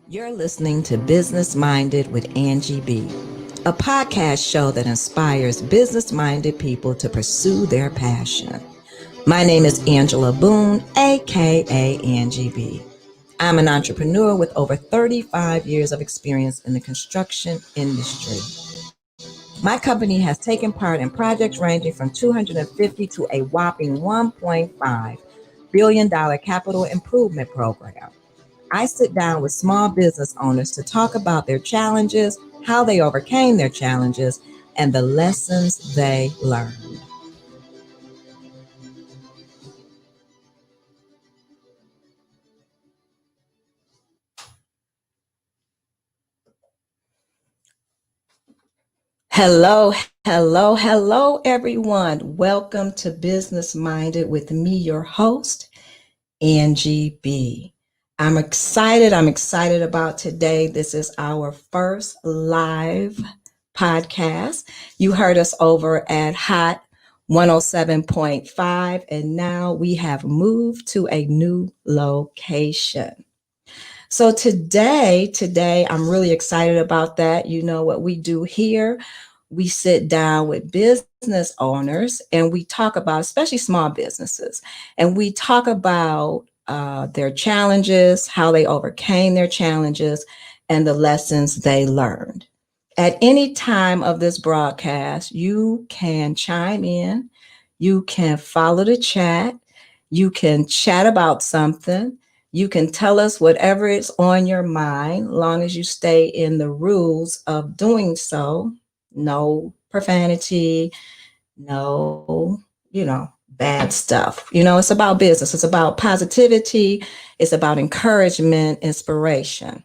You're listening to Business Minded with Angie B, a podcast show that inspires business minded people to pursue their passion. My name is Angela Boone, aka Angie B. I'm an entrepreneur with over 35 years of experience in the construction industry. My company has taken part in projects ranging from 250 to a whopping $1.5 billion capital improvement program. I sit down with small business owners to talk about their challenges, how they overcame their challenges, and the lessons they learned. Hello, everyone. Welcome to Business Minded with me, your host, Angie B. I'm excited. About today. This is our first live podcast. You heard us over at Hot 107.5, and now we have moved to a new location. So today, I'm really excited about that. You know what we do here? We sit down with business owners and we talk about, especially small businesses, and we talk about their challenges, how they overcame their challenges, and the lessons they learned. At any time of this broadcast, you can chime in, you can follow the chat, you can chat about something, you can tell us whatever is on your mind, long as you stay in the rules of doing so. No profanity, no, bad stuff. It's about business. It's about positivity. It's about encouragement, inspiration.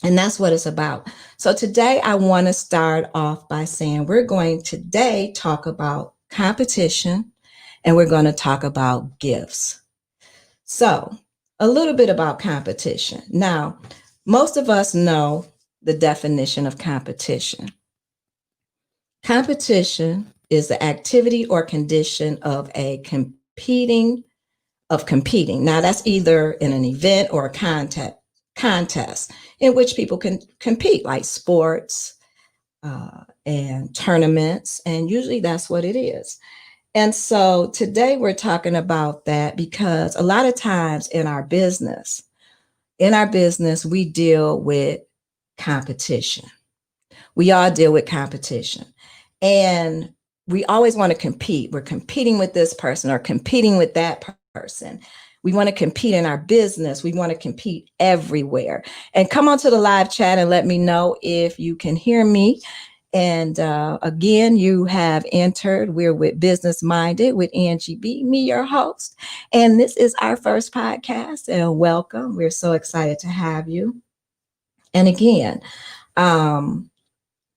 And that's what it's about. So today I want to start off by saying we're going today talk about competition and we're going to talk about gifts. So a little bit about competition. Now, most of us know the definition of competition. Competition is the activity or condition of competing. Now that's either in an event or a contest in which people can compete, like sports and tournaments, and usually that's what it is. And so today we're talking about that because a lot of times in our business, we deal with competition. We all deal with competition. And we always want to compete. We're competing with this person or competing with that person. We want to compete in our business. We want to compete everywhere. And come onto the live chat and let me know if you can hear me. And again, you have entered. We're with Business Minded with Angie B, me, your host. And this is our first podcast. And welcome. We're so excited to have you. And again,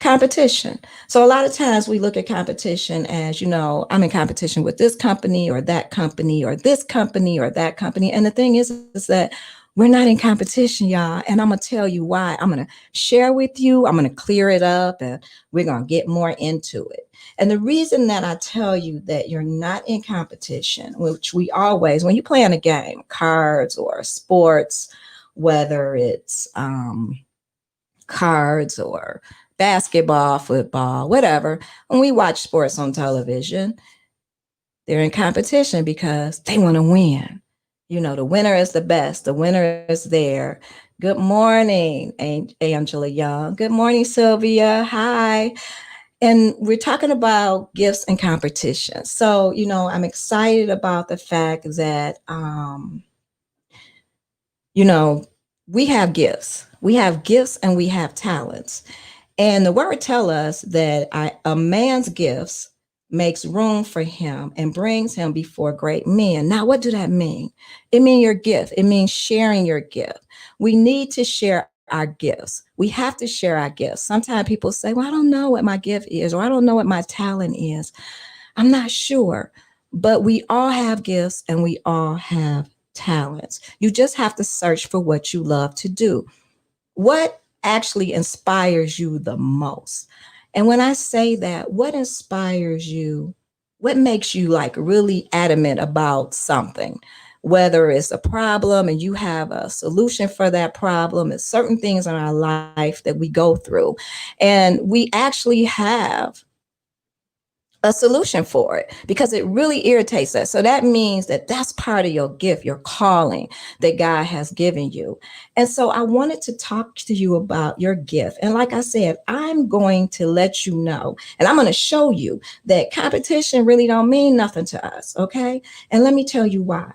competition. So a lot of times we look at competition as, I'm in competition with this company or that company or this company or that company. And the thing is that we're not in competition, y'all. And I'm going to tell you why. I'm going to share with you. I'm going to clear it up and we're going to get more into it. And the reason that I tell you that you're not in competition, which we always, when you play in a game, cards or sports, whether it's cards or basketball, football, whatever, when we watch sports on television, they're in competition because they want to win. The winner is the best. The winner is there. Good morning, Angela Young. Good morning, Sylvia. Hi. And we're talking about gifts and competition. So, I'm excited about the fact that, we have gifts. We have gifts and we have talents. And the word tell us that a man's gifts makes room for him and brings him before great men. Now, what do that mean? It means your gift. It means sharing your gift. We need to share our gifts. We have to share our gifts. Sometimes people say, well, I don't know what my gift is, or I don't know what my talent is. I'm not sure, but we all have gifts and we all have talents. You just have to search for what you love to do. What actually inspires you the most? And when I say that, what inspires you? What makes you like really adamant about something? whether it's a problem and you have a solution for that problem. It's certain things in our life that we go through. And we actually have a solution for it because it really irritates us. So that means that that's part of your gift, your calling that God has given you. And so I wanted to talk to you about your gift. And like I said, I'm going to let you know and I'm going to show you that competition really don't mean nothing to us. Okay. And let me tell you why.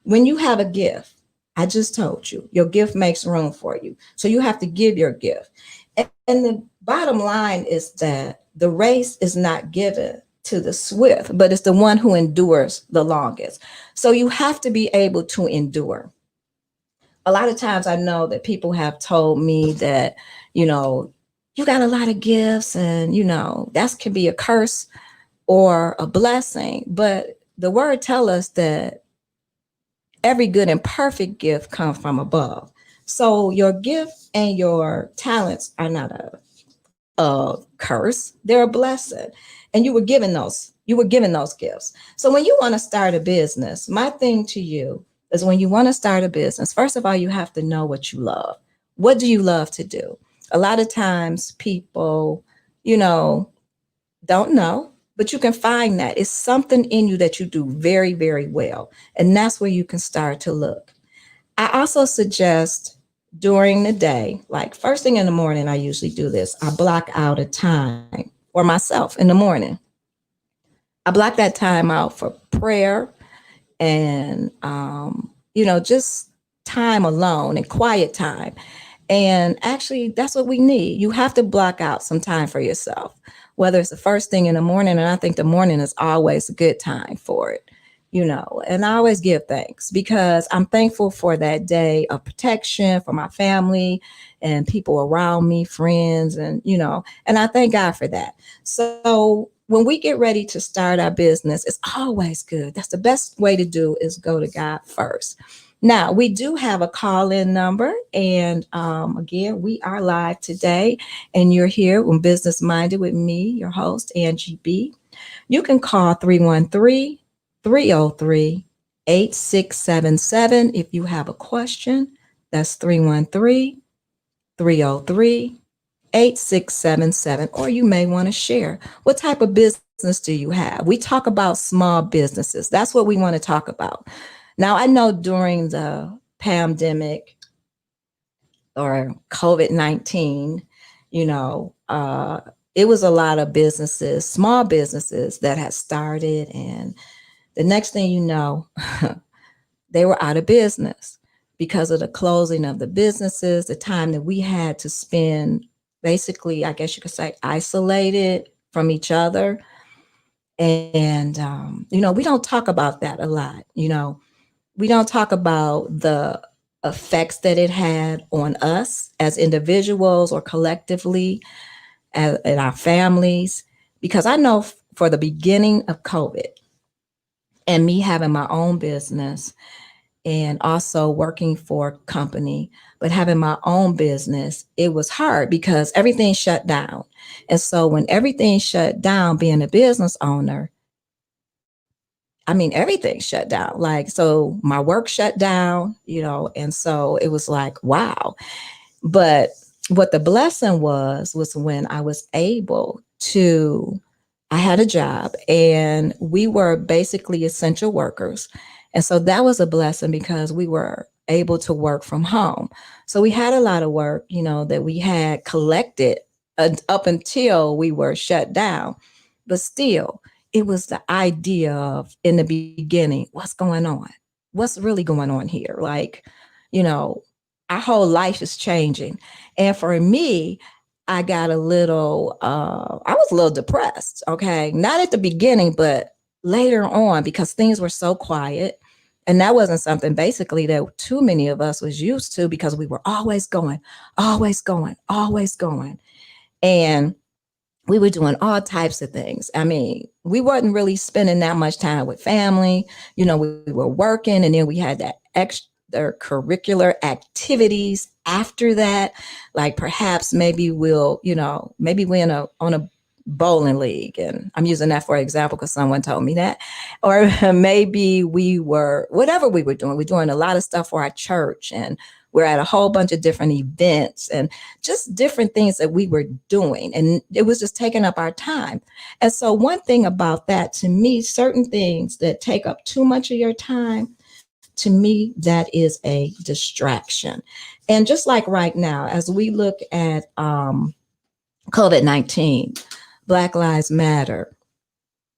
When you have a gift, I just told you, your gift makes room for you. So you have to give your gift. And the bottom line is that the race is not given to the swift, but it's the one who endures the longest. So you have to be able to endure. A lot of times I know that people have told me that, you know, you got a lot of gifts and, that can be a curse or a blessing. But the word tell us that every good and perfect gift comes from above. So your gift and your talents are not a curse, they're a blessing. And you were given those gifts. So when you want to start a business, my thing to you is when you want to start a business, first of all, you have to know what you love. What do you love to do? A lot of times people, you know, don't know, but you can find that it's something in you that you do very, very well. And that's where you can start to look. I also suggest during the day, like first thing in the morning, I usually do this. I block out a time for myself in the morning. I block that time out for prayer and, just time alone and quiet time. And actually, that's what we need. You have to block out some time for yourself, whether it's the first thing in the morning. And I think the morning is always a good time for it, and I always give thanks because I'm thankful for that day of protection for my family and people around me, friends, and I thank God for that. So when we get ready to start our business, it's always good. That's the best way to do is go to God first. Now, we do have a call in number. And again, we are live today. And you're here on Business Minded with me, your host, Angie B. You can call 313 303 8677 if you have a question. That's 313 303 8677. Or you may want to share what type of business do you have? We talk about small businesses. That's what we want to talk about. Now, I know during the pandemic or COVID-19, you know, uh, it was a lot of businesses, small businesses that had started. And the next thing you know, they were out of business because of the closing of the businesses, the time that we had to spend basically, I guess you could say, isolated from each other. And, we don't talk about that a lot. We don't talk about the effects that it had on us as individuals or collectively in our families. Because I know for the beginning of COVID and me having my own business, and also working for a company, but having my own business, it was hard because everything shut down. And so when everything shut down, being a business owner, I mean, everything shut down. Like, so my work shut down, and so it was like, wow. But what the blessing was when I was able to, I had a job and we were basically essential workers. And so that was a blessing because we were able to work from home. So we had a lot of work, that we had collected up until we were shut down. But still, it was the idea of in the beginning, what's going on? What's really going on here? Like, you know, our whole life is changing. And for me, I got I was a little depressed. Okay. Not at the beginning, but later on because things were so quiet. And that wasn't something basically that too many of us was used to because we were always going, always going, always going. And we were doing all types of things. I mean, we wasn't really spending that much time with family. We were working and then we had that extracurricular activities after that. Like perhaps maybe maybe we're on a bowling league. And I'm using that for example because someone told me that. Or maybe we were, whatever we were doing, we're doing a lot of stuff for our church, and we're at a whole bunch of different events and just different things that we were doing. And it was just taking up our time. And so one thing about that, to me, certain things that take up too much of your time, to me, that is a distraction. And just like right now, as we look at COVID-19, Black Lives Matter,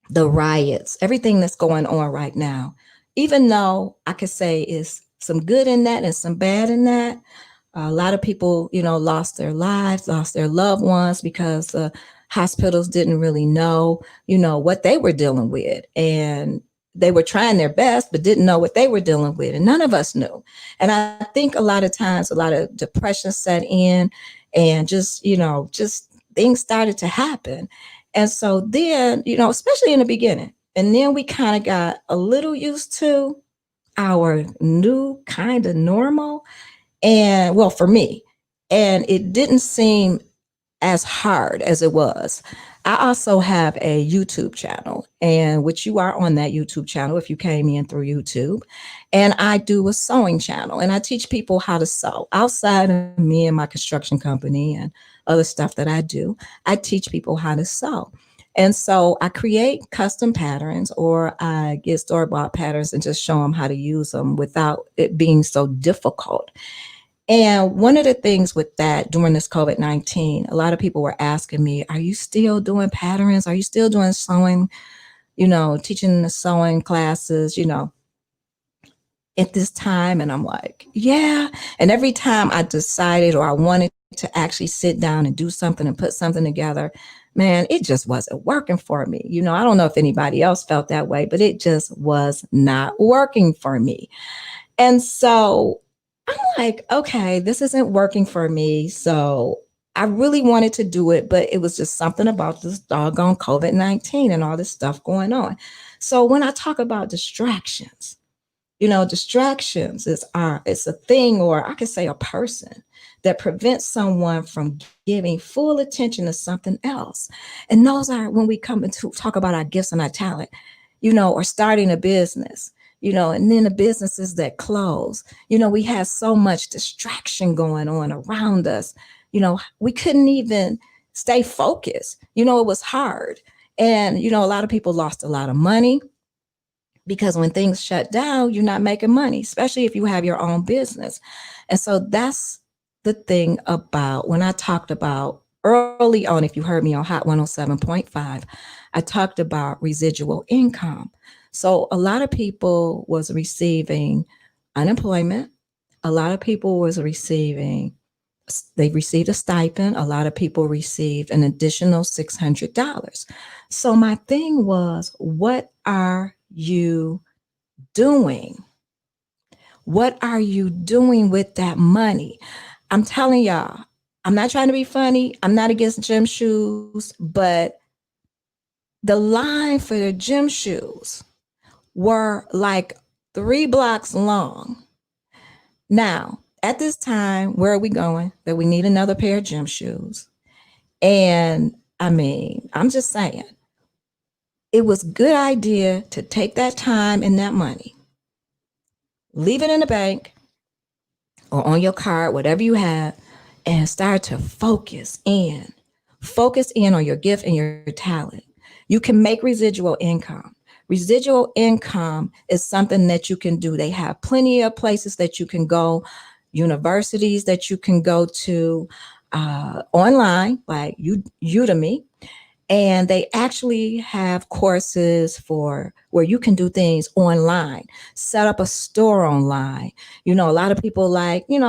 the riots, everything that's going on right now, even though I could say is some good in that and some bad in that, a lot of people, lost their lives, lost their loved ones because hospitals didn't really know, what they were dealing with. And they were trying their best, but didn't know what they were dealing with. And none of us knew. And I think a lot of times, a lot of depression set in, and just things started to happen. And so then, especially in the beginning, and then we kind of got a little used to our new kind of normal. And well, for me, and it didn't seem as hard as it was. I also have a YouTube channel, and which you are on that YouTube channel if you came in through YouTube. And I do a sewing channel, and I teach people how to sew outside of me and my construction company and other stuff that I do. I teach people how to sew. And so I create custom patterns, or I get store-bought patterns and just show them how to use them without it being so difficult. And one of the things with that during this COVID-19, a lot of people were asking me, are you still doing patterns? Are you still doing sewing, teaching the sewing classes, at this time? And I'm like, yeah. And every time I decided or I wanted to actually sit down and do something and put something together, man, it just wasn't working for me. I don't know if anybody else felt that way, but it just was not working for me. And so I'm like, okay, this isn't working for me. So I really wanted to do it, but it was just something about this doggone COVID-19 and all this stuff going on. So when I talk about distractions, distractions it's a thing, or I could say a person that prevents someone from giving full attention to something else. And those are when we come into talk about our gifts and our talent, or starting a business, and then the businesses that close. We had so much distraction going on around us. We couldn't even stay focused. It was hard. And, a lot of people lost a lot of money, because when things shut down, you're not making money, especially if you have your own business. And so that's the thing about when I talked about early on, if you heard me on Hot 107.5, I talked about residual income. So a lot of people was receiving unemployment. A lot of people was they received a stipend. A lot of people received an additional $600. So my thing was, what are you doing? What are you doing with that money? I'm telling y'all, I'm not trying to be funny. I'm not against gym shoes, but the line for the gym shoes were like 3 blocks long. Now, at this time, where are we going? That we need another pair of gym shoes. And I mean, I'm just saying, it was a good idea to take that time and that money, leave it in the bank or on your card, whatever you have, and start to focus in. Focus in on your gift and your talent. You can make residual income. Residual income is something that you can do. They have plenty of places that you can go, universities that you can go to online, like Udemy. And they actually have courses for where you can do things online, set up a store online. A lot of people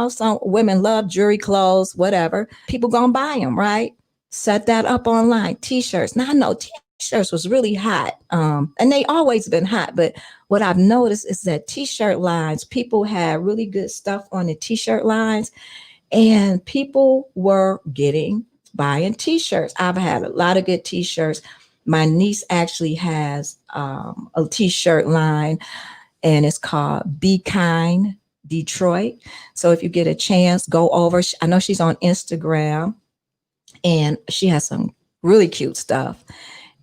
some women love jewelry, clothes, whatever. People gonna buy them, right? Set that up online. T-shirts. Now I know T-shirts was really hot, and they always been hot. But what I've noticed is that T-shirt lines, people had really good stuff on the T-shirt lines, and people were buying T-shirts. I've had a lot of good T-shirts. My niece actually has a T-shirt line, and it's called Be Kind Detroit. So if you get a chance, go over. I know she's on Instagram, and she has some really cute stuff.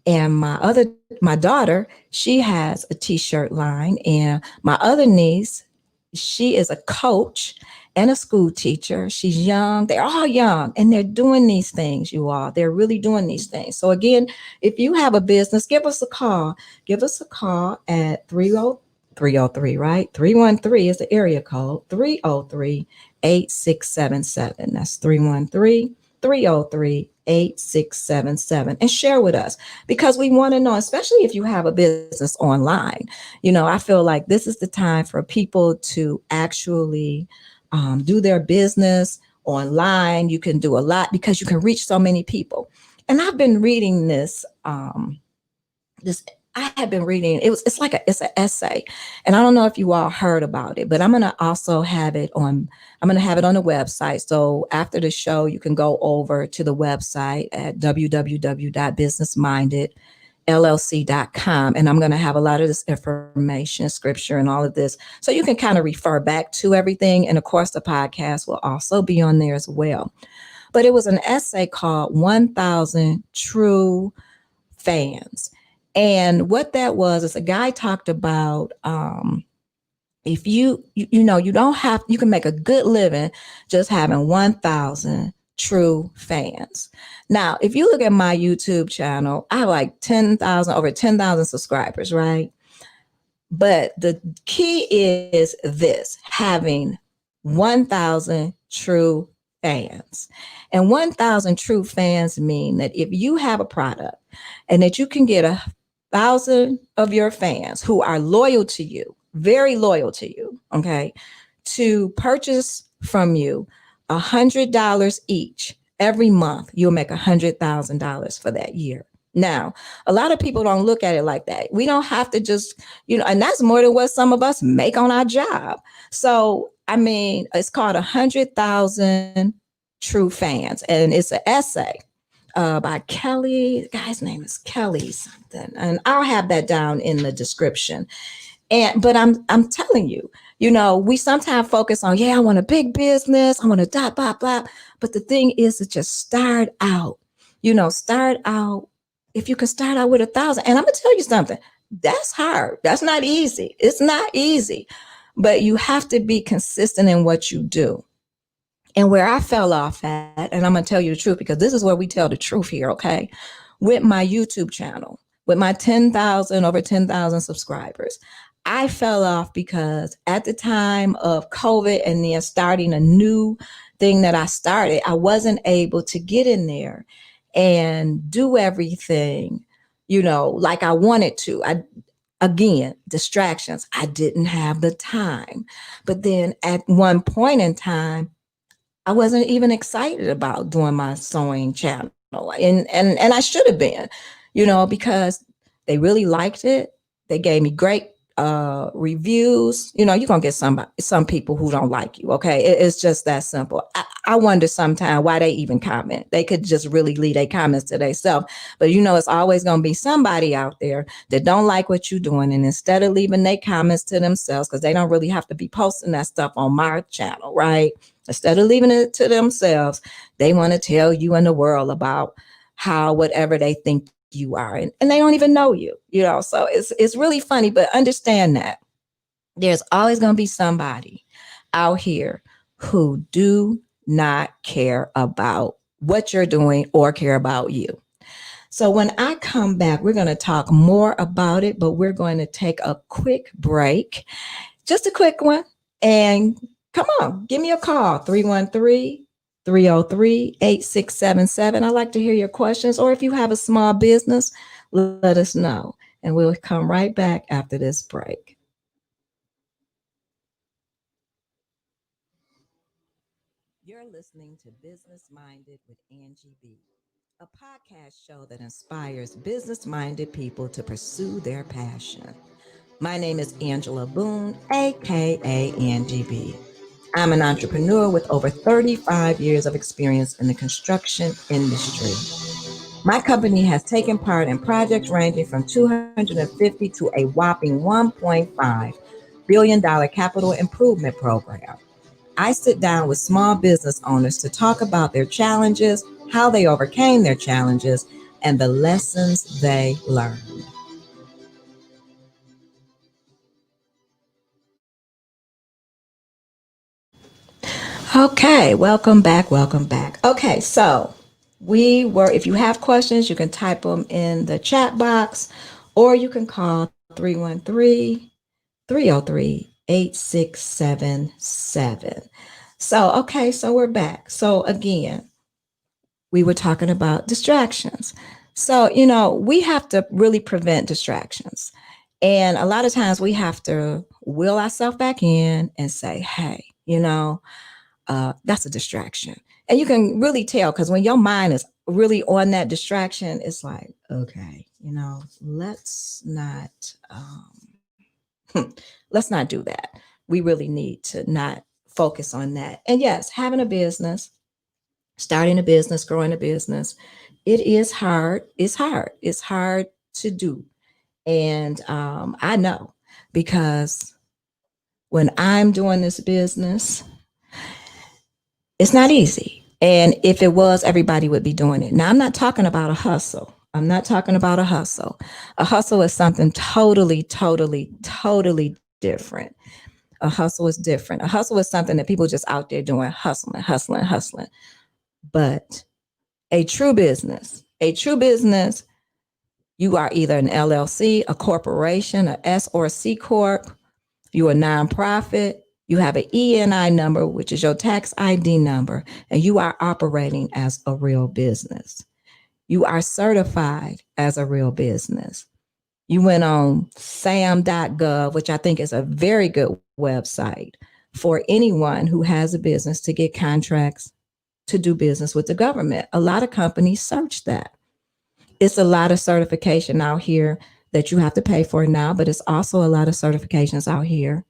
And my daughter, she has a t-shirt line, and my other niece, she is a coach and a school teacher. She's young. They're all young and they're doing these things, you all. They're really doing these things. So again, if you have a business, give us a call. Give us a call at 303, right? 313 is the area code. 303-8677. That's 313-303-8677, and share with us because we want to know, especially if you have a business online. I feel like this is the time for people to actually do their business online. You can do a lot because you can reach so many people. And I've been reading this I have been reading it's an essay, and I don't know if you all heard about it, but I'm going to have it on the website. So after the show you can go over to the website at www.businessmindedllc.com, and I'm going to have a lot of this information, scripture, and all of this, so you can kind of refer back to everything. And of course the podcast will also be on there as well. But it was an essay called 1000 True Fans. And what that was is a guy talked about if you don't have, you can make a good living just having 1,000 true fans. Now, if you look at my YouTube channel, I have like over 10,000 subscribers, right? But the key is this: having 1,000 true fans. And 1,000 true fans mean that if you have a product and that you can get 1,000 of your fans who are loyal to you, very loyal to you, okay, to purchase from you $100 each every month, you'll make $100,000 for that year. Now, a lot of people don't look at it like that. We don't have to just, and that's more than what some of us make on our job. So, I mean, it's called 100,000 True Fans, and it's an essay by Kelly. The guy's name is Kelly something, and I'll have that down in the description. But I'm telling you, we sometimes focus on, I want a big business, I want to dot, blah, blah. But the thing is to just start out. Start out. If you can start out with 1,000, and I'm gonna tell you something, that's hard. That's not easy. It's not easy, but you have to be consistent in what you do. And where I fell off at, and I'm going to tell you the truth, because this is where we tell the truth here, okay? With my YouTube channel, with my over 10,000 subscribers, I fell off because at the time of COVID and then starting a new thing that I started, I wasn't able to get in there and do everything, like I wanted to. Again, distractions. I didn't have the time. But then at one point in time, I wasn't even excited about doing my sewing channel. And I should have been, because they really liked it. They gave me great reviews. You're going to get some people who don't like you. Okay. It's just that simple. I wonder sometimes why they even comment. They could just really leave their comments to themselves. But it's always going to be somebody out there that don't like what you're doing. And instead of leaving their comments to themselves, because they don't really have to be posting that stuff on my channel, right? Instead of leaving it to themselves, they want to tell you and the world about how whatever they think you are, and they don't even know you, so it's really funny. But understand that there's always going to be somebody out here who do not care about what you're doing or care about you. So when I come back, we're going to talk more about it, but we're going to take a quick break, just a quick one. And come on, give me a call, 313-303-8677. I'd like to hear your questions, or if you have a small business, let us know. And we'll come right back after this break. You're listening to Business Minded with Angie B, a podcast show that inspires business-minded people to pursue their passion. My name is Angela Boone, aka Angie B. I'm an entrepreneur with over 35 years of experience in the construction industry. My company has taken part in projects ranging from 250 to a whopping $1.5 billion capital improvement program. I sit down with small business owners to talk about their challenges, how they overcame their challenges, and the lessons they learn. Okay, welcome back. Welcome back. Okay, so if you have questions, you can type them in the chat box or you can call 313-303-8677. So we're back. So again, we were talking about distractions. So, we have to really prevent distractions. And a lot of times we have to will ourselves back in and say, hey, that's a distraction. And you can really tell because when your mind is really on that distraction, it's like, okay, let's not let's not do that. We really need to not focus on that. And yes, having a business, starting a business, growing a business, it is hard. It's hard. It's hard to do. And I know because when I'm doing this business, it's not easy. And if it was, everybody would be doing it. Now, I'm not talking about a hustle. I'm not talking about a hustle. A hustle is something totally, totally, totally different. A hustle is different. A hustle is something that people just out there doing, hustling, hustling, hustling. But a true business, you are either an LLC, a corporation, a S or a C corp, you're a nonprofit, you have an ENI number, which is your tax ID number, and you are operating as a real business. You are certified as a real business. You went on sam.gov, which I think is a very good website for anyone who has a business to get contracts to do business with the government. A lot of companies search that. It's a lot of certification out here that you have to pay for now, but it's also a lot of certifications out here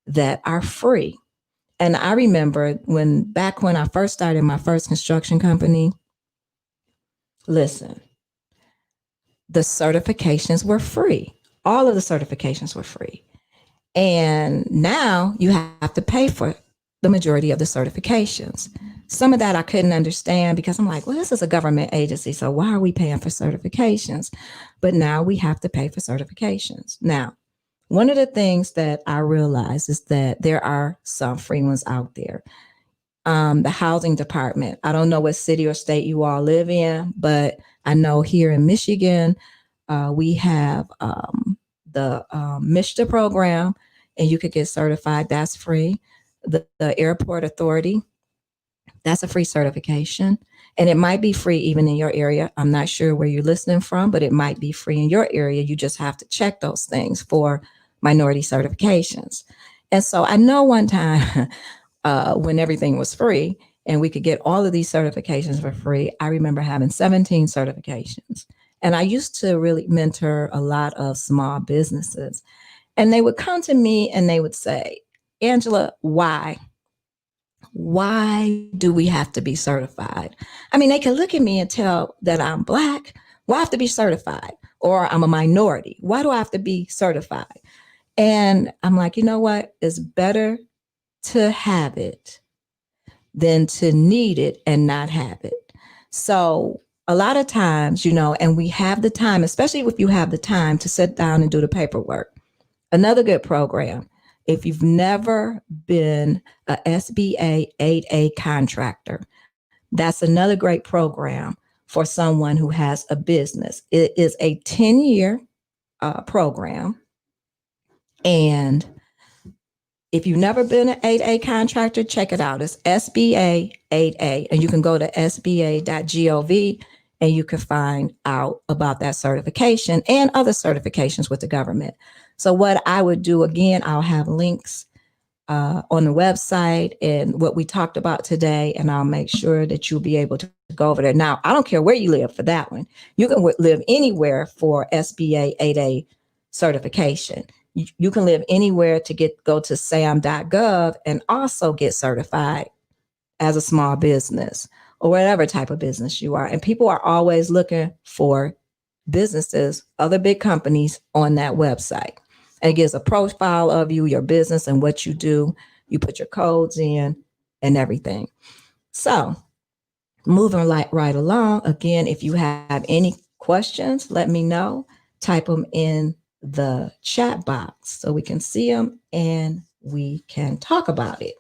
that are free. And I remember back when I first started my first construction company, listen, the certifications were free. All of the certifications were free. And now you have to pay for the majority of the certifications. Some of that I couldn't understand because I'm like, well, this is a government agency, so why are we paying for certifications? But now we have to pay for certifications. Now, one of the things that I realize is that there are some free ones out there. The housing department, I don't know what city or state you all live in, but I know here in Michigan, we have the MISHDA program, and you could get certified. That's free. The airport authority, that's a free certification. And it might be free even in your area. I'm not sure where you're listening from, but it might be free in your area. You just have to check those things for minority certifications. And so I know one time when everything was free and we could get all of these certifications for free, I remember having 17 certifications. And I used to really mentor a lot of small businesses. And they would come to me and they would say, Angela, why? Why do we have to be certified? I mean, they can look at me and tell that I'm Black. Why have to be certified? Or I'm a minority. Why do I have to be certified? And I'm like, you know what? It's better to have it than to need it and not have it. So a lot of times, and we have the time, especially if you have the time to sit down and do the paperwork. Another good program, if you've never been a SBA 8A contractor, that's another great program for someone who has a business. It is a 10-year program. And if you've never been an 8A contractor, check it out. It's SBA 8A, and you can go to sba.gov and you can find out about that certification and other certifications with the government. So what I would do, again, I'll have links on the website and what we talked about today, and I'll make sure that you'll be able to go over there. Now, I don't care where you live for that one. You can live anywhere for SBA 8A certification. You can live anywhere to go to sam.gov and also get certified as a small business or whatever type of business you are. And people are always looking for businesses, other big companies on that website. And it gives a profile of you, your business, and what you do. You put your codes in and everything. So moving right along, again, if you have any questions, let me know. Type them in the chat box so we can see them and we can talk about it.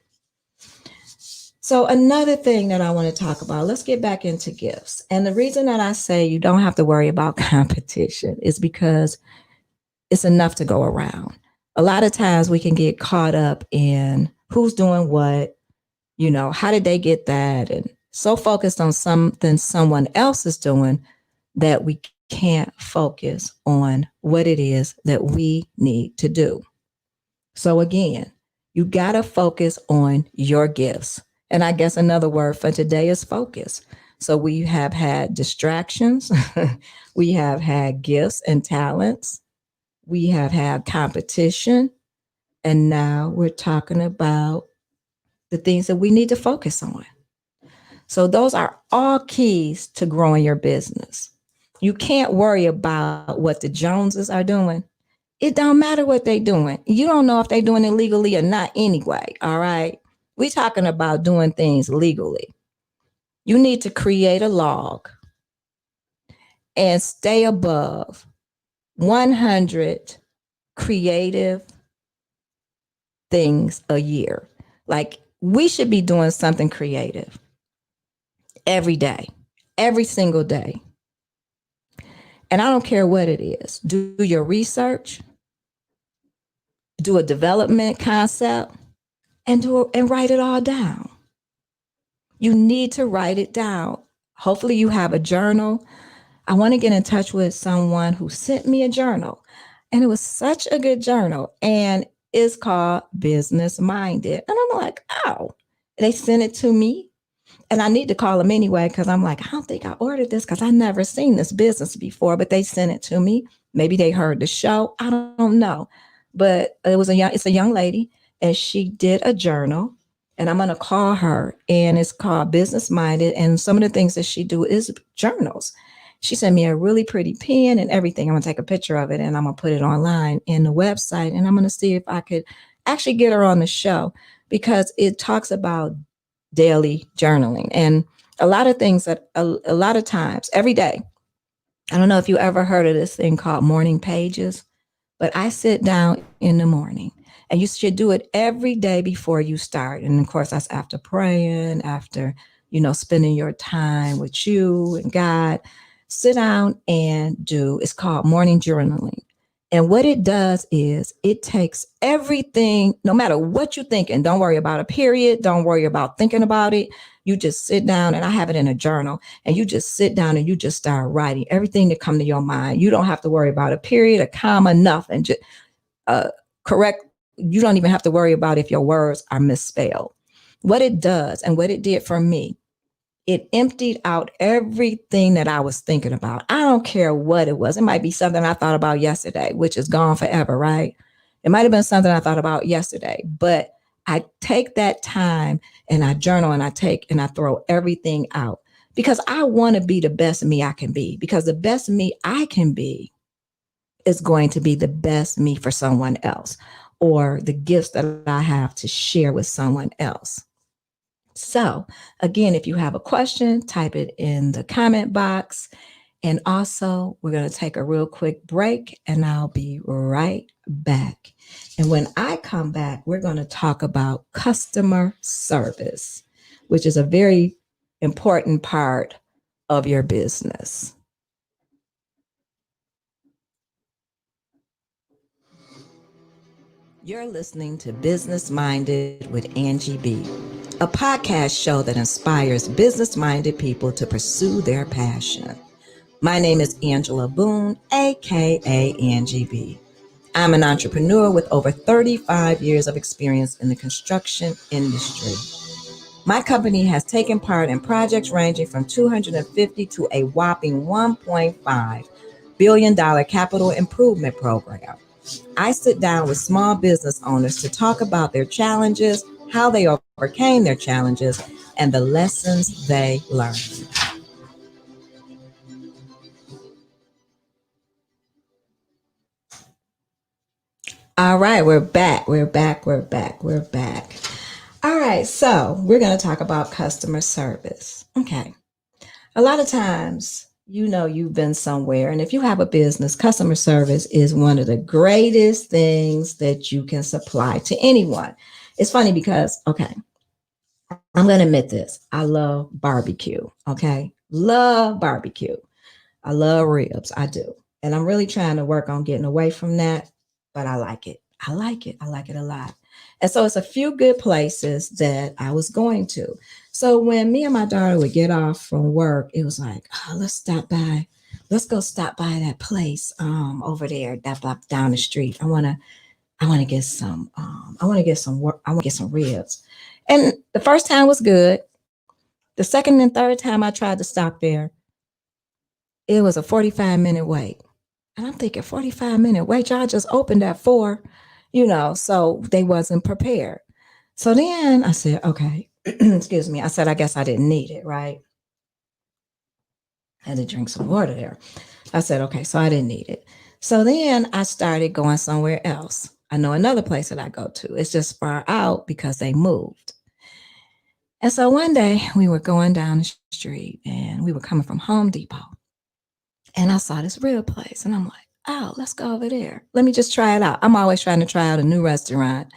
So, another thing that I want to talk about, let's get back into gifts. And the reason that I say you don't have to worry about competition is because it's enough to go around. A lot of times we can get caught up in who's doing what, how did they get that? And so focused on something someone else is doing that we can't focus on what it is that we need to do. So again, you got to focus on your gifts. And I guess another word for today is focus. So we have had distractions, we have had gifts and talents, we have had competition, and now we're talking about the things that we need to focus on. So those are all keys to growing your business. You can't worry about what the Joneses are doing. It don't matter what they're doing. You don't know if they're doing it legally or not anyway. All right. We're talking about doing things legally. You need to create a log and stay above 100 creative things a year. Like we should be doing something creative every day, every single day. And I don't care what it is. Do your research, do a development concept, and write it all down. You need to write it down. Hopefully you have a journal. I want to get in touch with someone who sent me a journal, and it was such a good journal, and it's called Business Minded. And I'm like, oh, they sent it to me. And I need to call them anyway, because I'm like, I don't think I ordered this because I never seen this business before, but they sent it to me. Maybe they heard the show. I don't know. But it's a young lady, and she did a journal, and I'm going to call her, and it's called Business Minded. And some of the things that she do is journals. She sent me a really pretty pen and everything. I'm going to take a picture of it, and I'm going to put it online in the website, and I'm going to see if I could actually get her on the show, because it talks about daily journaling and a lot of things that a lot of times every day. I don't know if you ever heard of this thing called morning pages, but I sit down in the morning, and you should do it every day before you start. And of course, that's after praying, after, spending your time with you and God. Sit down and it's called morning journaling. And what it does is it takes everything, no matter what you're thinking, don't worry about a period, don't worry about thinking about it. You just sit down, and I have it in a journal, and you just sit down and you just start writing everything that come to your mind. You don't have to worry about a period, a comma, nothing. Just correct. You don't even have to worry about if your words are misspelled. What it does, and what it did for me, it emptied out everything that I was thinking about. I don't care what it was. It might be something I thought about yesterday, which is gone forever, right? It might have been something I thought about yesterday, but I take that time and I journal, and I throw everything out, because I want to be the best me I can be, because the best me I can be is going to be the best me for someone else, or the gifts that I have to share with someone else. So again, if you have a question, type it in the comment box. And also, we're going to take a real quick break, and I'll be right back. And when I come back, we're going to talk about customer service, which is a very important part of your business. You're listening to Business Minded with Angie B, a podcast show that inspires business-minded people to pursue their passion. My name is Angela Boone, aka Angie B. I'm an entrepreneur with over 35 years of experience in the construction industry. My company has taken part in projects ranging from 250 to a whopping $1.5 billion capital improvement program. I sit down with small business owners to talk about their challenges, how they overcame their challenges, and the lessons they learned. All right, we're back. We're back. We're back. We're back. All right, so we're going to talk about customer service. Okay. A lot of times you know you've been somewhere. And if you have a business, customer service is one of the greatest things that you can supply to anyone. It's funny because, okay, I'm going to admit this. I love barbecue. Okay. Love barbecue. I love ribs. I do. And I'm really trying to work on getting away from that, but I like it. I like it. I like it a lot. And so it's a few good places that I was going to. So when me and my daughter would get off from work, it was like, oh, let's stop by. Let's go stop by that place over there, that block down the street. I want to get some I want to get some work. I want to get some ribs. And the first time was good. The second and third time I tried to stop there, it was a 45-minute wait. And I'm thinking, 45-minute wait, y'all just opened at 4, so they wasn't prepared. So then I said, okay, excuse me. I said, I guess I didn't need it, right? I had to drink some water there. I said, okay, so I didn't need it. So then I started going somewhere else. I know another place that I go to. It's just far out because they moved. And so one day we were going down the street and we were coming from Home Depot. And I saw this real place and I'm like, oh, let's go over there. Let me just try it out. I'm always trying to try out a new restaurant.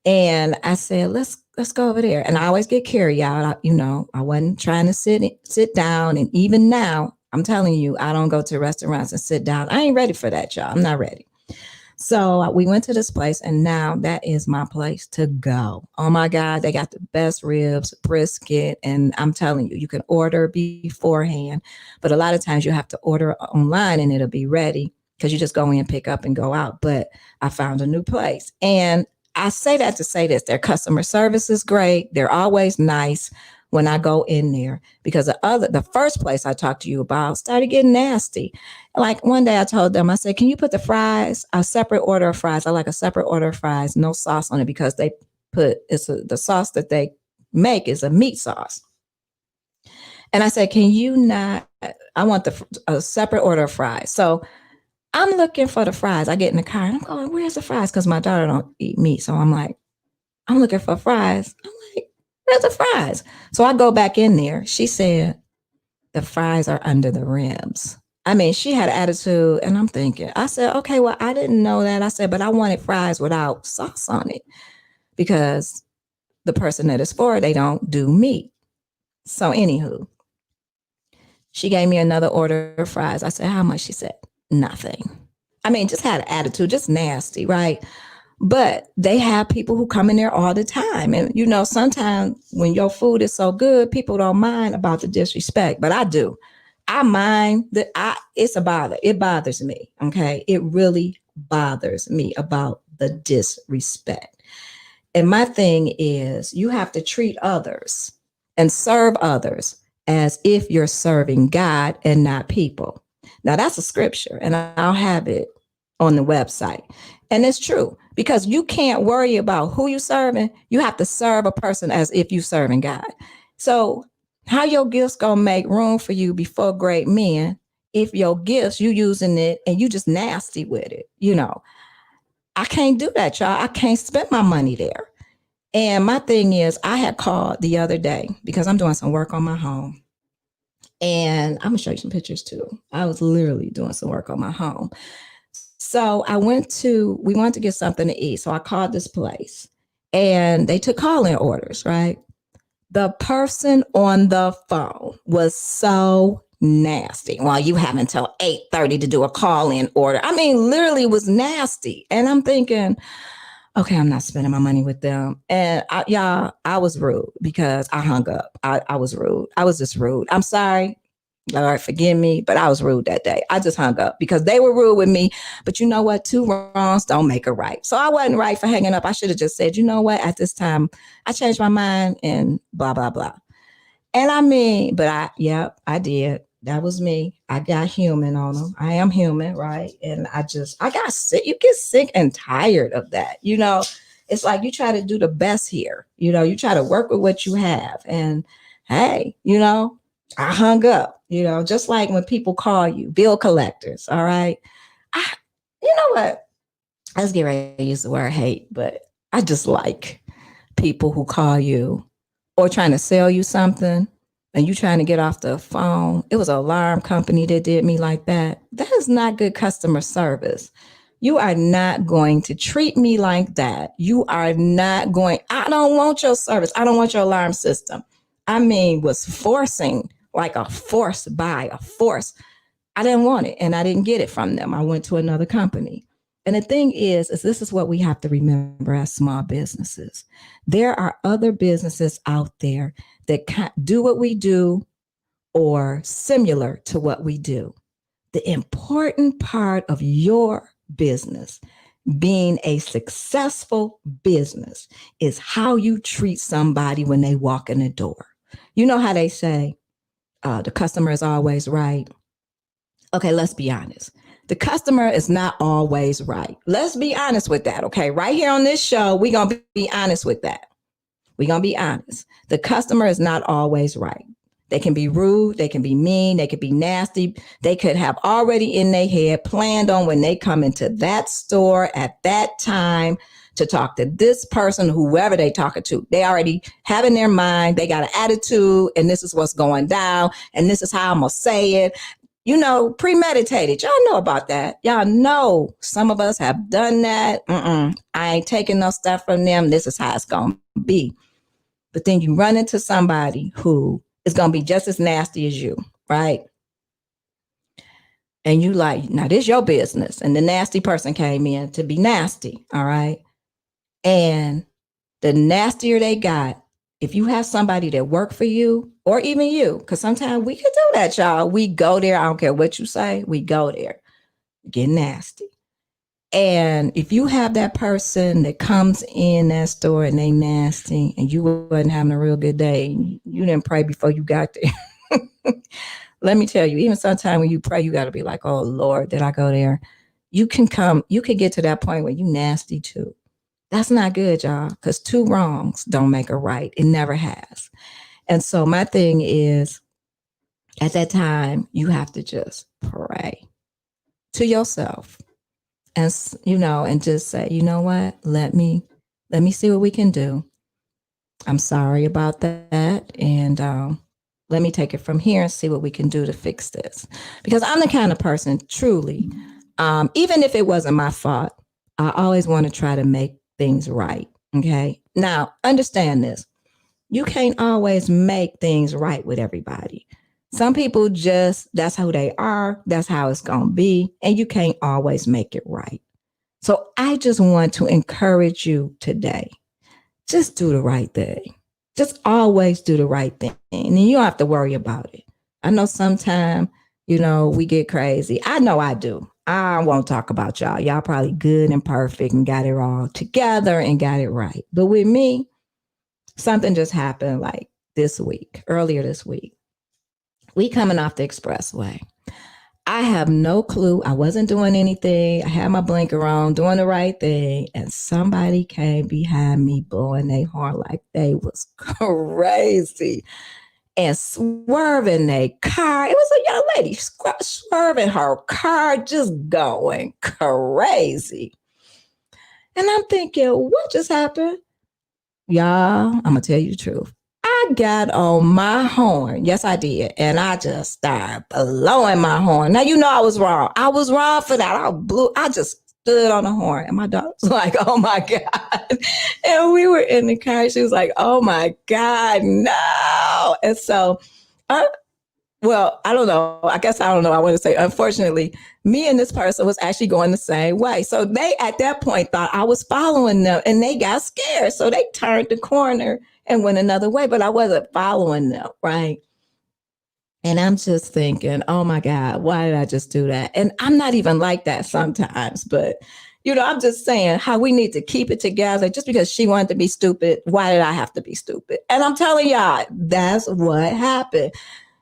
And I said, let's go over there. And I always get carry out. I wasn't trying to sit down. And even now, I'm telling you, I don't go to restaurants and sit down. I ain't ready for that, y'all. I'm not ready. So we went to this place, and now that is my place to go. Oh my God, they got the best ribs, brisket, and I'm telling you, you can order beforehand, but a lot of times you have to order online and it'll be ready because you just go in, pick up, and go out. But I found a new place, and I say that to say this: their customer service is great. They're always nice when I go in there because the first place I talked to you about started getting nasty. Like one day I told them, I said, can you put the fries, a separate order of fries? I like a separate order of fries, no sauce on it because the sauce that they make is a meat sauce. And I said, can you not, I want a separate order of fries. So I'm looking for the fries. I get in the car and I'm going, where's the fries? Because my daughter don't eat meat. So I'm like, I'm looking for fries. I'm like, where's the fries? So I go back in there. She said, the fries are under the rims. I mean, she had attitude, and I'm thinking, I said, okay, well, I didn't know that. I said, but I wanted fries without sauce on it because the person that is for it, they don't do meat. So, anywho, she gave me another order of fries. I said, how much? She said, nothing. I mean, just had an attitude, just nasty, right? But they have people who come in there all the time. And, sometimes when your food is so good, people don't mind about the disrespect, but I do. I mind that it's a bother. It bothers me. Okay. It really bothers me about the disrespect. And my thing is, you have to treat others and serve others as if you're serving God and not people. Now, that's a scripture, and I'll have it on the website. And it's true because you can't worry about who you're serving. You have to serve a person as if you're serving God. So, how your gifts gonna make room for you before great men if your gifts you using it and you just nasty with it? I can't do that, y'all. I can't spend my money there. And my thing is, I had called the other day because I'm doing some work on my home. And I'm gonna show you some pictures too. I was literally doing some work on my home. So we wanted to get something to eat. So I called this place and they took call-in orders, right? The person on the phone was so nasty. Well, you have until 8:30 to do a call-in order. I mean, literally was nasty. And I'm thinking, okay, I'm not spending my money with them. And I was rude because I hung up. I was rude. I was just rude. I'm sorry. Lord, forgive me, but I was rude that day. I just hung up because they were rude with me. But you know what? Two wrongs don't make a right. So I wasn't right for hanging up. I should have just said, you know what? At this time, I changed my mind and blah, blah, blah. And I mean, but I did. That was me. I got human on them. I am human, right? And I got sick. You get sick and tired of that. It's like you try to do the best here. You try to work with what you have. And hey, I hung up, just like when people call you bill collectors. All right. You know what? Let's get ready to use the word hate, but I just like people who call you or trying to sell you something and you trying to get off the phone. It was an alarm company that did me like that. That is not good customer service. You are not going to treat me like that. You are not going, I don't want your service. I don't want your alarm system. I mean, was forcing like a force by a force. I didn't want it and I didn't get it from them. I went to another company. And the thing is this is what we have to remember as small businesses. There are other businesses out there that do what we do or similar to what we do. The important part of your business being a successful business is how you treat somebody when they walk in the door. You know how they say the customer is always right. Okay, let's be honest. The customer is not always right. Let's be honest with that. Okay, right here on this show, we're going to be honest with that. We're going to be honest. The customer is not always right. They can be rude. They can be mean. They could be nasty. They could have already in their head planned on when they come into that store at that time to talk to this person, whoever they talking to. They already have in their mind, they got an attitude and this is what's going down and this is how I'm going to say it. You know, premeditated. Y'all know about that. Y'all know some of us have done that. I ain't taking no stuff from them. This is how it's going to be. But then you run into somebody who is going to be just as nasty as you, right? And you like, now this is your business. And the nasty person came in to be nasty, all right? And the nastier they got, if you have somebody that work for you or even you, because sometimes we can do that, y'all. We go there. I don't care what you say. We go there. Get nasty. And if you have that person that comes in that store and they nasty and you wasn't having a real good day, you didn't pray before you got there. Let me tell you, even sometimes when you pray, you got to be like, oh, Lord, did I go there? You can get to that point where you nasty too. That's not good, y'all, because two wrongs don't make a right. It never has. And so my thing is, at that time, you have to just pray to yourself and, and just say, you know what, let me see what we can do. I'm sorry about that. And let me take it from here and see what we can do to fix this. Because I'm the kind of person, truly, even if it wasn't my fault, I always want to try to make things right. Okay. Now, understand this. You can't always make things right with everybody. Some people that's who they are. That's how it's going to be. And you can't always make it right. So I just want to encourage you today. Just do the right thing. Just always do the right thing. And you don't have to worry about it. I know sometimes, we get crazy. I know I do. I won't talk about y'all. Y'all probably good and perfect and got it all together and got it right. But with me, something just happened like earlier this week. We coming off the expressway. I have no clue. I wasn't doing anything. I had my blinker on, doing the right thing. And somebody came behind me blowing their horn like they was crazy and swerving their car. It was a young lady swerving her car, just going crazy. And I'm thinking, what just happened? Y'all, I'm going to tell you the truth. I got on my horn. Yes, I did. And I just started blowing my horn. Now, I was wrong. I was wrong for that. I just stood on the horn. And my daughter was like, oh my God. And we were in the car. She was like, oh my God, no. And so, I don't know. I guess I don't know. I want to say, unfortunately, me and this person was actually going the same way. So they, at that point, thought I was following them and they got scared. So they turned the corner and went another way, but I wasn't following them, right? And I'm just thinking, oh my God, why did I just do that? And I'm not even like that sometimes, but I'm just saying how we need to keep it together. Just because she wanted to be stupid, why did I have to be stupid? And I'm telling y'all, that's what happened.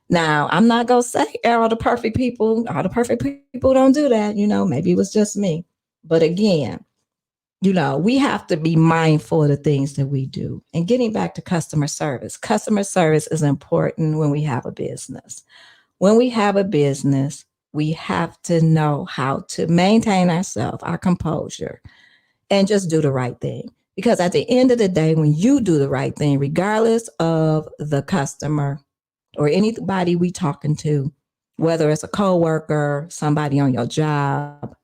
Now, I'm not going to say all the perfect people don't do that. Maybe it was just me. But again, we have to be mindful of the things that we do. And getting back to customer service is important when we have a business. When we have a business, we have to know how to maintain ourselves, our composure, and just do the right thing. Because at the end of the day, when you do the right thing, regardless of the customer, or anybody we talking to, whether it's a coworker, somebody on your job,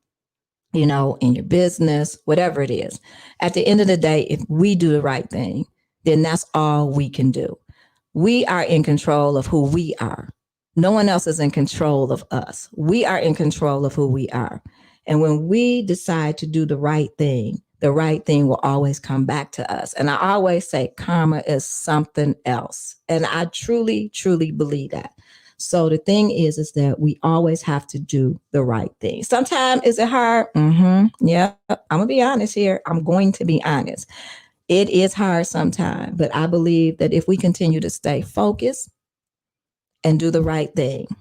in your business, whatever it is. At the end of the day, if we do the right thing, then that's all we can do. We are in control of who we are. No one else is in control of us. We are in control of who we are. And when we decide to do the right thing will always come back to us. And I always say karma is something else. And I truly, truly believe that. So the thing is that we always have to do the right thing. Sometimes is it hard? Yeah, I'm gonna be honest here. I'm going to be honest. It is hard sometimes, but I believe that if we continue to stay focused and do the right thing,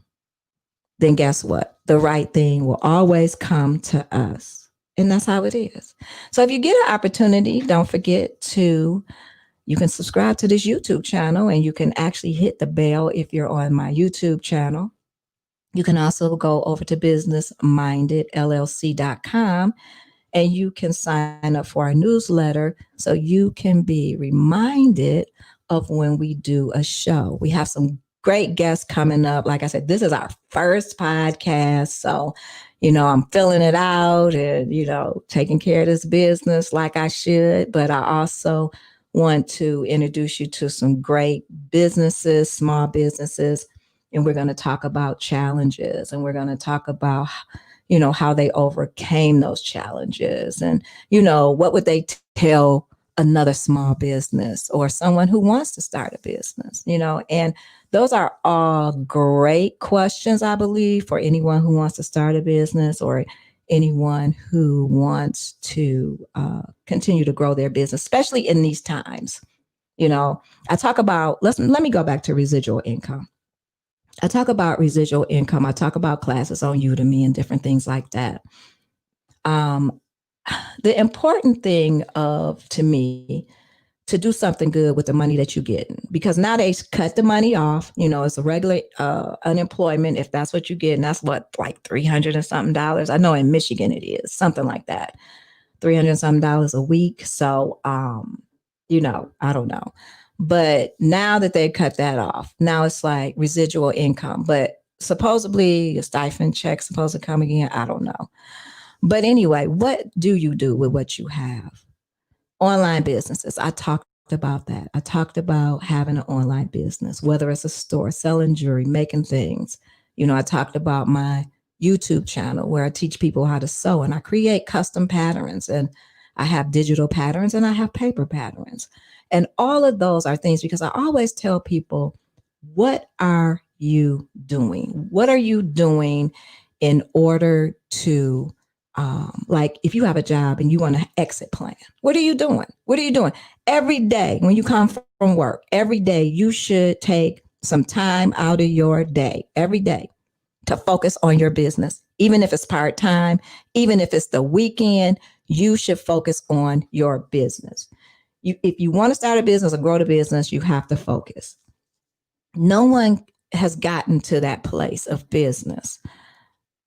then guess what? The right thing will always come to us. And that's how it is. So if you get an opportunity, don't forget to, you can subscribe to this YouTube channel, and you can actually hit the bell if you're on my YouTube channel. You can also go over to businessmindedllc.com, and you can sign up for our newsletter so you can be reminded of when we do a show. We have some great guests coming up. Like I said, this is our first podcast. So, I'm filling it out and, taking care of this business like I should. But I also want to introduce you to some great businesses, small businesses. And we're going to talk about challenges, and we're going to talk about how they overcame those challenges, and, what would they tell another small business or someone who wants to start a business, and those are all great questions, I believe, for anyone who wants to start a business or anyone who wants to continue to grow their business, especially in these times. I talk about, let me go back to residual income. I talk about residual income. I talk about classes on Udemy and different things like that. The important thing to me, to do something good with the money that you get, because now they cut the money off. It's a regular unemployment, if that's what you get, and that's what, like $300 and something dollars. I know in Michigan it is something like that, $300 and something dollars a week. So, I don't know. But now that they cut that off, now it's like residual income. But supposedly a stipend check supposed to come again. I don't know. But anyway, what do you do with what you have? Online businesses. I talked about that. I talked about having an online business, whether it's a store, selling jewelry, making things. I talked about my YouTube channel where I teach people how to sew, and I create custom patterns, and I have digital patterns and I have paper patterns. And all of those are things, because I always tell people, what are you doing? What are you doing in order to, like, if you have a job and you want an exit plan, what are you doing? What are you doing? Every day when you come from work, every day you should take some time out of your day, every day, to focus on your business. Even if it's part-time, even if it's the weekend, you should focus on your business. If you want to start a business or grow the business, you have to focus. No one has gotten to that place of business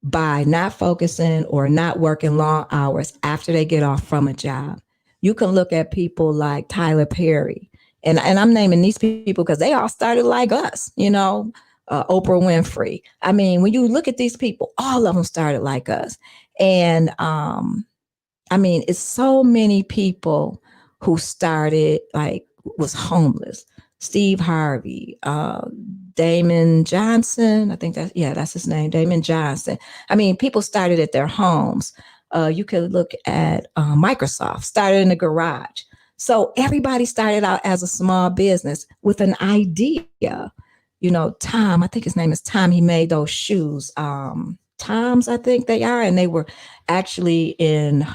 by not focusing or not working long hours after they get off from a job. You can look at people like Tyler Perry, and I'm naming these people because they all started like us, Oprah Winfrey. I mean, when you look at these people, all of them started like us. And it's so many people who started, like, was homeless. Steve Harvey, Damon Johnson, I think that's his name, Damon Johnson. People started at their homes. You could look at Microsoft, started in the garage. So everybody started out as a small business with an idea. Tom, I think his name is Tom, he made those shoes. Toms, I think they are, and they were actually in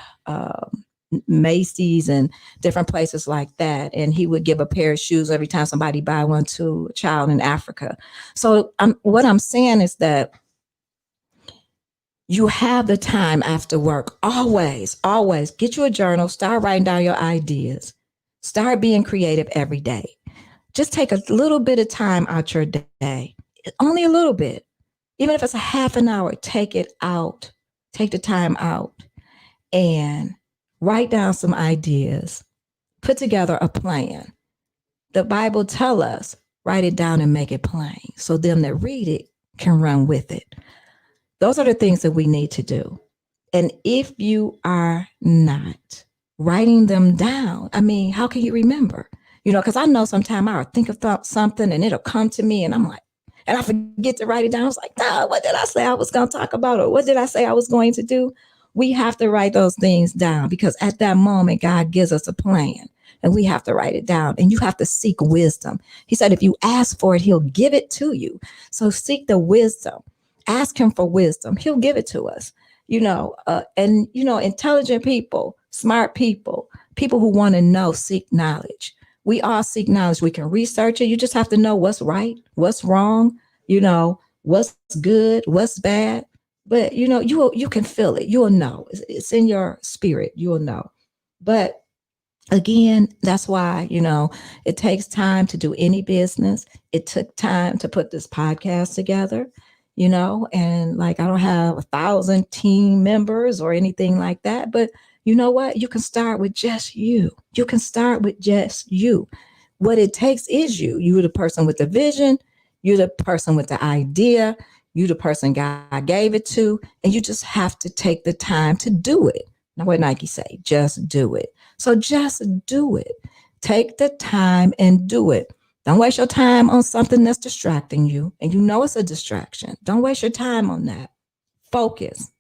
Macy's and different places like that. And he would give a pair of shoes every time somebody buy one to a child in Africa. So what I'm saying is that you have the time after work. Always get you a journal, start writing down your ideas, start being creative every day. Just take a little bit of time out your day, only a little bit. Even if it's a half an hour, take it out, take the time out and write down some ideas, put together a plan. The Bible tells us, write it down and make it plain so them that read it can run with it. Those are the things that we need to do. And if you are not writing them down, I mean, how can you remember? Because I know sometimes I'll think about something and it'll come to me and I'm like, and I forget to write it down. I was like, nah, what did I say I was going to talk about? Or what did I say I was going to do? We have to write those things down because at that moment, God gives us a plan and we have to write it down and you have to seek wisdom. He said, if you ask for it, he'll give it to you. So seek the wisdom, ask him for wisdom. He'll give it to us, intelligent people, smart people, people who want to know, seek knowledge. We all seek knowledge. We can research it. You just have to know what's right, what's wrong, what's good, what's bad. But you can feel it. You'll know. It's in your spirit. You'll know. But again, that's why, it takes time to do any business. It took time to put this podcast together, and like I don't have 1,000 team members or anything like that. But you know what? You can start with just you. You can start with just you. What it takes is you. You're the person with the vision. You're the person with the idea. You're the person God gave it to. And you just have to take the time to do it. Now, what Nike say? Just do it. So just do it. Take the time and do it. Don't waste your time on something that's distracting you. And it's a distraction. Don't waste your time on that. Focus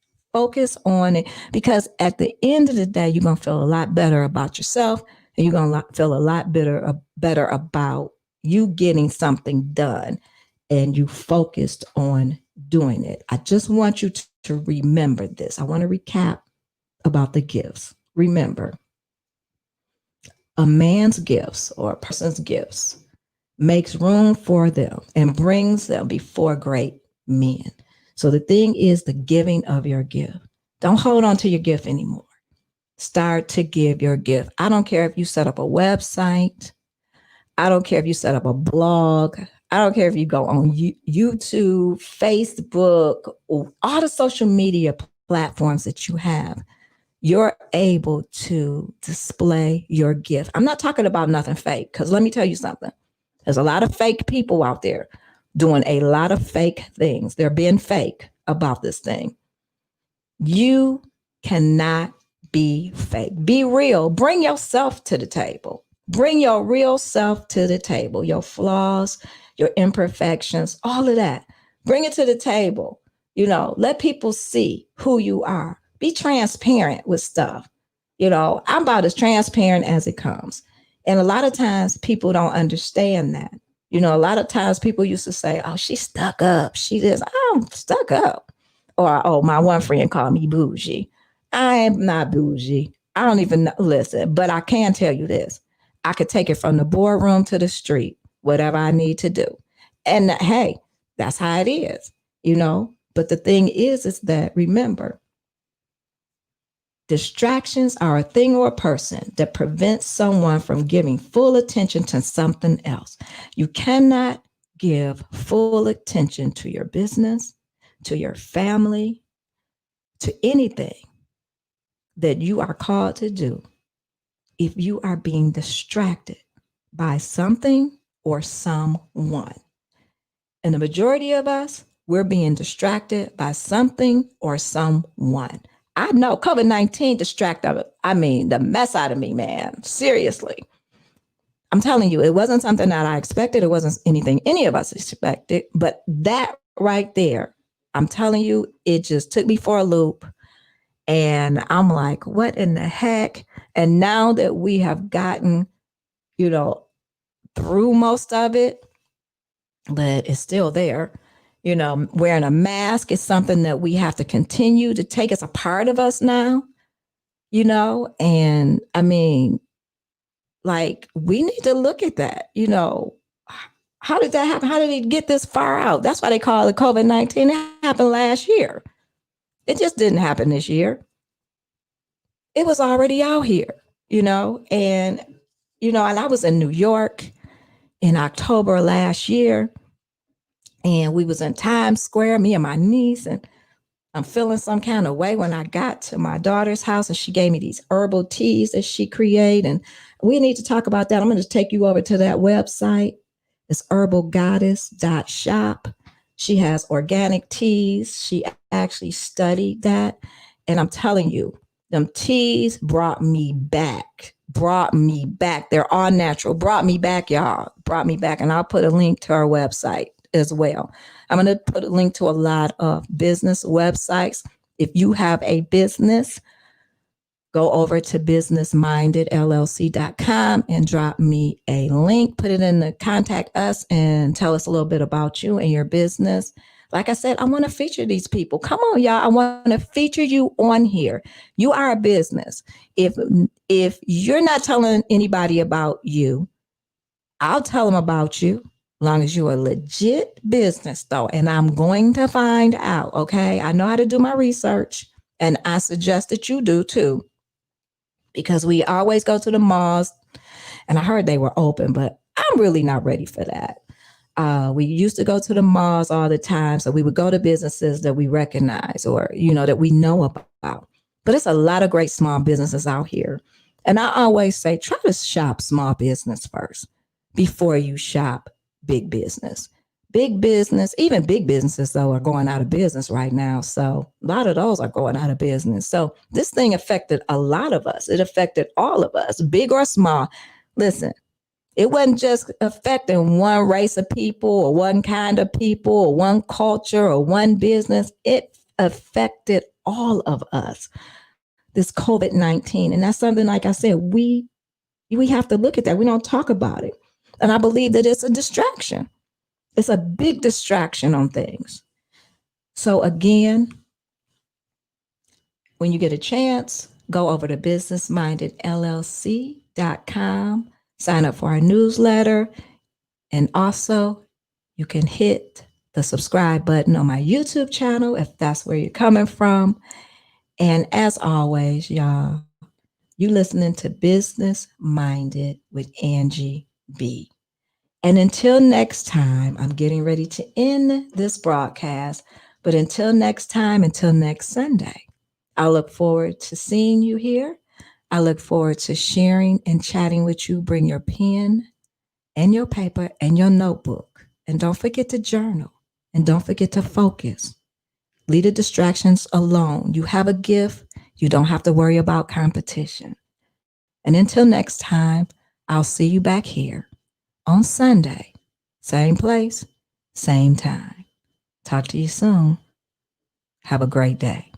on it, because at the end of the day, you're going to feel a lot better about yourself and you're going to feel a lot better about you getting something done and you focused on doing it. I just want you to remember this. I want to recap about the gifts. Remember, a man's gifts or a person's gifts makes room for them and brings them before great men. So the thing is the giving of your gift. Don't hold on to your gift anymore. Start to give your gift. I don't care if you set up a website. I don't care if you set up a blog. I don't care if you go on YouTube, Facebook, or all the social media platforms that you have. You're able to display your gift. I'm not talking about nothing fake, because let me tell you something. There's a lot of fake people out there doing a lot of fake things. They're being fake about this thing. You cannot be fake. Be real. Bring yourself to the table. Bring your real self to the table. Your flaws, your imperfections, all of that. Bring it to the table. Let people see who you are. Be transparent with stuff. I'm about as transparent as it comes. And a lot of times people don't understand that. A lot of times people used to say, oh, she's stuck up. She is, I'm stuck up. Or, oh, my one friend called me bougie. I am not bougie. I don't even know. Listen, but I can tell you this. I could take it from the boardroom to the street, whatever I need to do. And hey, that's how it is, But the thing is that, remember, distractions are a thing or a person that prevents someone from giving full attention to something else. You cannot give full attention to your business, to your family, to anything that you are called to do if you are being distracted by something or someone. And the majority of us, we're being distracted by something or someone. I know COVID-19 distracted, the mess out of me, man. Seriously. I'm telling you, it wasn't something that I expected. It wasn't anything any of us expected. But that right there, I'm telling you, it just took me for a loop. And I'm like, what in the heck? And now that we have gotten, through most of it, but it's still there. Wearing a mask is something that we have to continue to take as a part of us now, and we need to look at that, how did that happen? How did it get this far out? That's why they call it COVID-19. It happened last year. It just didn't happen this year. It was already out here, and I was in New York in October last year. And we was in Times Square, me and my niece, and I'm feeling some kind of way when I got to my daughter's house and she gave me these herbal teas that she created. And we need to talk about that. I'm going to take you over to that website It's herbalgoddess.shop. She has organic teas. She actually studied that. And I'm telling you, them teas brought me back. They're all natural. Brought me back, y'all. Brought me back. And I'll put a link to our website as well. I'm going to put a link to a lot of business websites. If you have a business, go over to businessmindedllc.com and drop me a link. Put it in the contact us and tell us a little bit about you and your business. Like I said, I want to feature these people. Come on, y'all. I want to feature you on here. You are a business. If you're not telling anybody about you, I'll tell them about you. Long as you're a legit business, though, and I'm going to find out. Okay, I know how to do my research, and I suggest that you do too, because we always go to the malls, and I heard they were open, but I'm really not ready for that. We used to go to the malls all the time, so we would go to businesses that we recognize or that we know about. But it's a lot of great small businesses out here, and I always say try to shop small business first before you shop big business. Big business, even big businesses though, are going out of business right now. So a lot of those are going out of business. So this thing affected a lot of us. It affected all of us, big or small. Listen, it wasn't just affecting one race of people or one kind of people or one culture or one business. It affected all of us, this COVID-19. And that's something, like I said, we have to look at that. We don't talk about it. And I believe that it's a distraction. It's a big distraction on things. So again, when you get a chance, go over to businessmindedllc.com, sign up for our newsletter, and also you can hit the subscribe button on my YouTube channel if that's where you're coming from. And as always, y'all, you listening to Business Minded with Angie B. And until next time, I'm getting ready to end this broadcast. But until next time, until next Sunday, I look forward to seeing you here. I look forward to sharing and chatting with you. Bring your pen and your paper and your notebook. And don't forget to journal. And don't forget to focus. Leave the distractions alone. You have a gift. You don't have to worry about competition. And until next time, I'll see you back here on Sunday. Same place, same time. Talk to you soon. Have a great day.